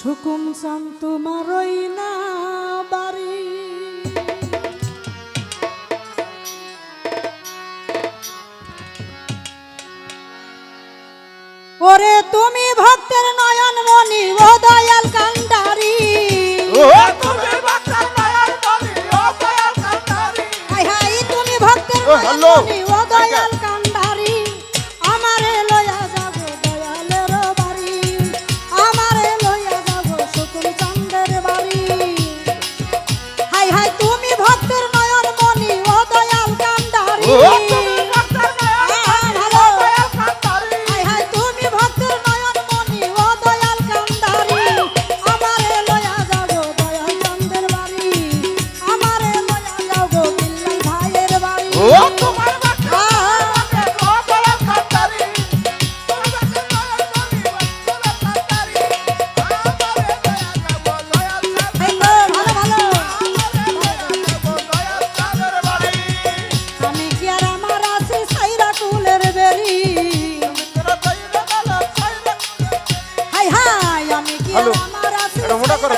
হুকুম চান তোমারই না বাড়ি। ওরে তুমি ভক্তের নয়ন মনি ও দয়াল কান্ডারি, হাই হাই তুমি ভক্তের নয়ন মনি ও দয়াল কান্ডারি, আমারে লয়া যাব দয়ালের বাড়ি, আমারে লয়া যাব শুকুর চাঁদের বাড়ি। হাই হাই তুমি ভক্তের নয়ন মনি ও দয়াল কান্ডারি,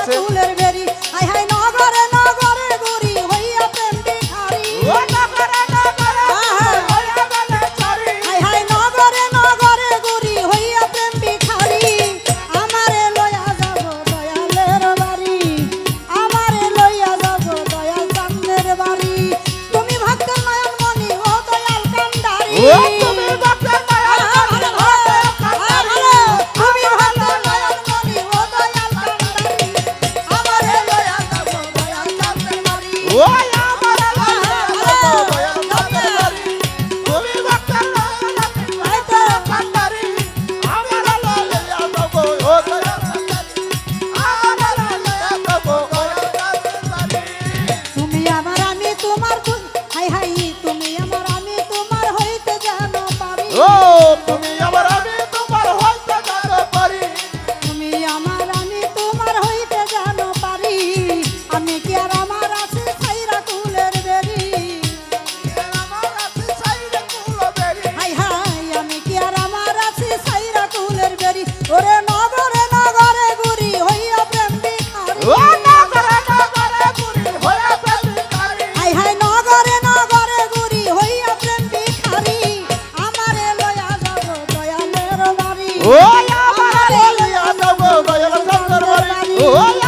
ফুলের বেরি, হাই হাই নগরে নগরে গুরি হইয়া প্রেম ভিখারি, হাই হাই নগরে নগরে গুরি হইয়া প্রেম ভিখারি, আমারে লইয়া যাব দয়ালের বাড়ি, আমারে লইয়া যাব দয়াল চাঁদের বাড়ি। তুমি ভক্তের নয়ন মনি ও দয়াল কান্ডারি, ওরে নগরে নগরে গুরি হইয়া প্রেম ভিখারি, হাই হাই নগরে নগরে গুরি হইয়া প্রেম ভিখারি, আমারে লইয়া যাব দয়ালের বাড়ি, আমারে লইয়া যাব দয়ালের বাড়ি।